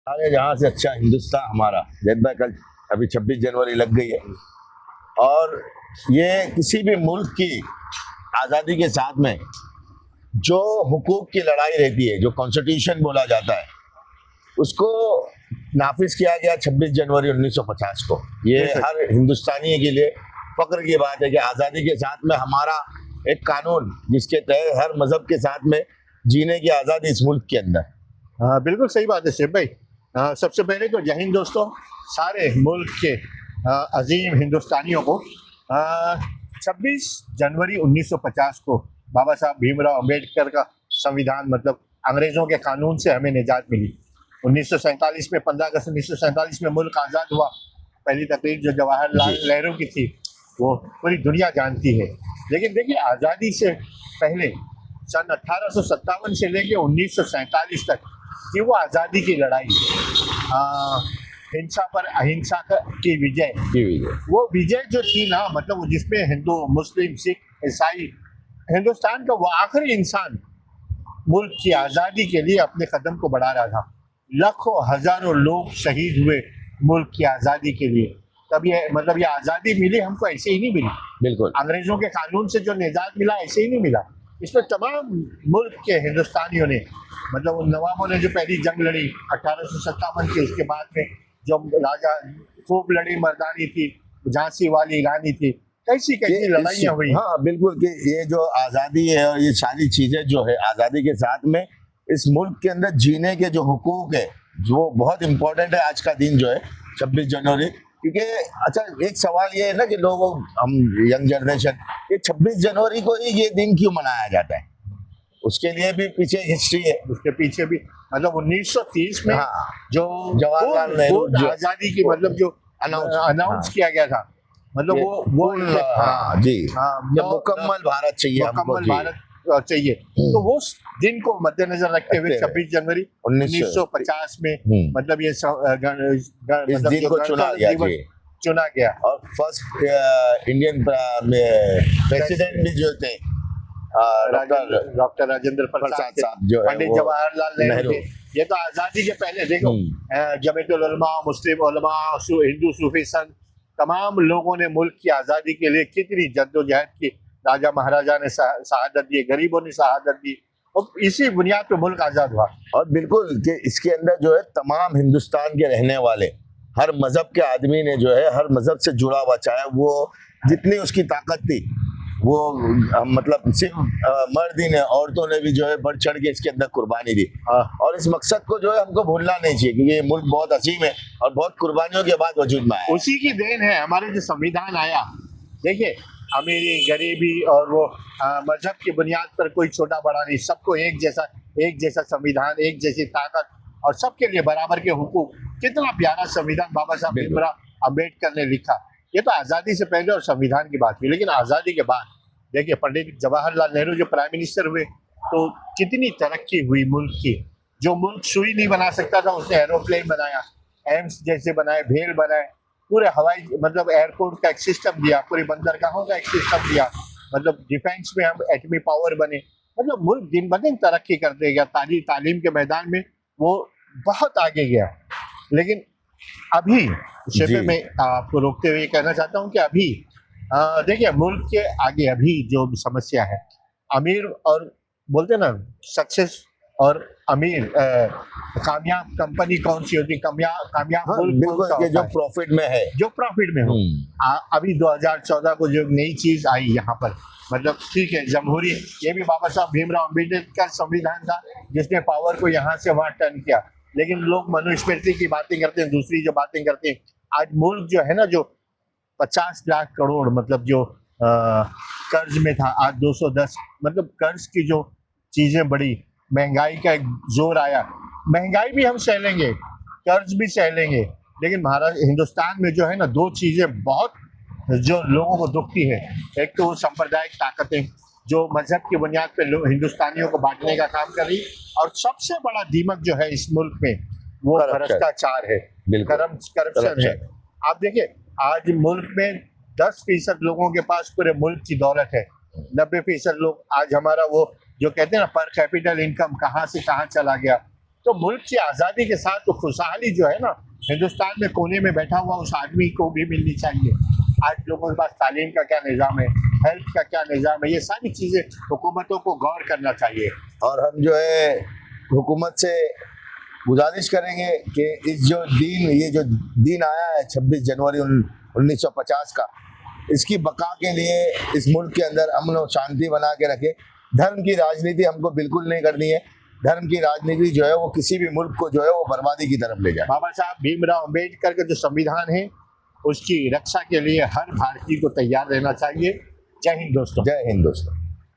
सारे जहाँ से अच्छा हिंदुस्तान हमारा। जैद भाई कल अभी 26 जनवरी लग गई है और ये किसी भी मुल्क की आज़ादी के साथ में जो हुकूक की लड़ाई रहती है, जो कॉन्स्टिट्यूशन बोला जाता है, उसको नाफिज किया गया 26 जनवरी 1950 को। ये हर हिंदुस्तानी के लिए फख्र की बात है कि आज़ादी के साथ में हमारा एक कानून जिसके तहत हर मजहब के साथ में जीने की आज़ादी इस मुल्क के अंदर। हाँ, बिल्कुल सही बात है शिव भाई। सबसे पहले तो जय हिंद दोस्तों, सारे मुल्क के अजीम हिंदुस्तानियों को 26 जनवरी 1950 को बाबा साहब भीमराव अंबेडकर का संविधान, मतलब अंग्रेज़ों के कानून से हमें निजात मिली। 1947 में 15 अगस्त 1947 में मुल्क आज़ाद हुआ। पहली तकरीर जो जवाहरलाल नेहरू की थी वो पूरी दुनिया जानती है। लेकिन देखिए, आज़ादी से पहले सन 1857 से लेके 1947 तक थी वो आज़ादी की लड़ाई। हिंसा पर अहिंसा की विजय। वो विजय जो थी ना, मतलब जिसमें हिंदू, मुस्लिम, सिख, ईसाई, हिंदुस्तान का वो आखिरी इंसान मुल्क की आज़ादी के लिए अपने कदम को बढ़ा रहा था। लाखों हजारों लोग शहीद हुए मुल्क की आज़ादी के लिए। तब ये मतलब ये आज़ादी मिली हमको ऐसे ही नहीं मिली। बिल्कुल, अंग्रेजों के कानून से जो निजात मिला ऐसे ही नहीं मिला। इसमें तमाम मुल्क के हिंदुस्तानियों ने, मतलब उन नवाबों ने जो पहली जंग लड़ी 1857 की, उसके बाद में जो राजा खूब लड़ी मर्दानी थी, झांसी वाली रानी थी, कैसी कैसी लड़ाइयाँ हुई। हाँ बिल्कुल, कि ये जो आज़ादी है और ये सारी चीज़ें जो है आज़ादी के साथ में इस मुल्क के अंदर जीने के जो हुकूक है वो बहुत इम्पोर्टेंट है। आज का दिन जो है 26 जनवरी, क्योंकि अच्छा एक सवाल ये है ना कि लोगों, हम यंग जनरेशन, ये 26 जनवरी को ही ये दिन क्यों मनाया जाता है? उसके लिए भी पीछे हिस्ट्री है। उसके पीछे भी मतलब 1930 में हाँ, जो जवाहरलाल नेहरू आज़ादी की मतलब जो अनाउंस किया गया था, मतलब वो हाँ जी, मुकम्मल भारत चाहिए, मुकम्मल भारत चाहिए। तो वो दिन को मद्देनजर रखते हुए 26 जनवरी 1950 में मतलब ये इस दिन को चुना गया। और फर्स्ट इंडियन प्रेसिडेंट भी जो थे डॉक्टर राजेंद्र प्रसाद साहब, जो पंडित जवाहरलाल नेहरू थे। ये तो आज़ादी के पहले देखो, जमीयतुल उलमा, मुस्लिम उलमा, हिंदू सूफी संत, तमाम लोगों ने मुल्क की आज़ादी के लिए कितनी जद्दोजहद की। राजा महाराजा ने शहादत दी, गरीबों ने शहादत दी, और इसी बुनियाद पे मुल्क आज़ाद हुआ। और बिल्कुल कि इसके अंदर जो है तमाम हिंदुस्तान के रहने वाले हर मजहब के आदमी ने जो है हर मजहब से जुड़ा हुआ, चाहे वो जितनी उसकी ताकत थी वो मतलब सिर्फ मर्द ही ने, औरतों ने भी जो है बढ़ चढ़ के इसके अंदर कुर्बानी दी। और इस मकसद को जो है हमको भूलना नहीं चाहिए, क्योंकि ये मुल्क बहुत असीम है और बहुत कुर्बानियों के बाद वजूद में आया। उसी की देन है हमारे जो संविधान आया। देखिए, अमीरी गरीबी और वो मजहब की बुनियाद पर कोई छोटा बड़ा नहीं, सबको एक जैसा संविधान, एक जैसी ताकत और सबके लिए बराबर के हुकूक। कितना प्यारा संविधान बाबा साहब भीमराव अम्बेडकर ने लिखा। ये तो आज़ादी से पहले और संविधान की बात हुई, लेकिन आज़ादी के बाद देखिए पंडित जवाहरलाल नेहरू जो प्राइम मिनिस्टर हुए तो कितनी तरक्की हुई मुल्क की। जो मुल्क सुई नहीं बना सकता था उसने एरोप्लेन बनाया, एम्स जैसे बनाए, भेल बनाए, पूरे हवाई मतलब एयरपोर्ट का एक सिस्टम दिया, पूरी बंदरगाहों का एक सिस्टम दिया, मतलब डिफेंस में हम एटमी पावर बने। मतलब मुल्क दिन ब दिन तरक्की करते गया। तालीम के मैदान में वो बहुत आगे गया। लेकिन अभी शेफे में आपको रोकते हुए कहना चाहता हूँ कि अभी देखिए मुल्क के आगे अभी जो समस्या है, अमीर और बोलते ना सक्सेस और अमीर, कामयाब कंपनी कौन सी होती, कामयाब मुल्क के जो प्रॉफिट में है, जो प्रॉफिट में हो। अभी 2014 को जो नई चीज आई यहाँ पर, मतलब ठीक है जमहूरी, ये भी बाबा साहब भीमराव अम्बेडकर का संविधान था जिसने पावर को यहाँ से वहाँ टर्न किया। लेकिन लोग मनुस्मृति की बातें करते हैं, दूसरी जो बातें करते हैं। आज मुल्क जो है ना, जो 50 लाख करोड़ मतलब जो कर्ज में था, आज 210, मतलब कर्ज की जो चीजें बढ़ी, महंगाई का एक जोर आया। महंगाई भी हम सह लेंगे, कर्ज भी सह लेंगे, लेकिन हिंदुस्तान में जो है ना, दो चीजें बहुत जो लोगों को दुखती है। एक तो वो सांप्रदायिक ताकतें जो मजहब की बुनियाद पे हिंदुस्तानियों को बांटने का काम कर रही, और सबसे बड़ा दीमक जो है इस मुल्क में वो भ्रष्टाचार है, करप्शन है। आप देखिए, आज मुल्क में 10% लोगों के पास पूरे मुल्क की दौलत है। 90% लोग, आज हमारा वो जो कहते हैं ना पर कैपिटल इनकम कहाँ से कहाँ चला गया। तो मुल्क की आज़ादी के साथ तो खुशहाली जो है ना, हिंदुस्तान में कोने में बैठा हुआ उस आदमी को भी मिलनी चाहिए। आज लोगों के पास तालीम का क्या निज़ाम है, हेल्थ का क्या निज़ाम है, ये सारी चीज़ें हुकूमतों को गौर करना चाहिए। और हम जो है हुकूमत से गुजारिश करेंगे कि ये जो दिन आया है 26 जनवरी 1950 का, इसकी बका के लिए इस मुल्क के अंदर अमन और शांति बना के रखे। धर्म की राजनीति हमको बिल्कुल नहीं करनी है। धर्म की राजनीति जो है वो किसी भी मुल्क को जो है वो बर्बादी की तरफ ले जाए। बाबा साहब भीमराव अम्बेडकर का जो संविधान है उसकी रक्षा के लिए हर भारतीय को तैयार रहना चाहिए। जय हिंद दोस्तों। जय हिंद दोस्तों।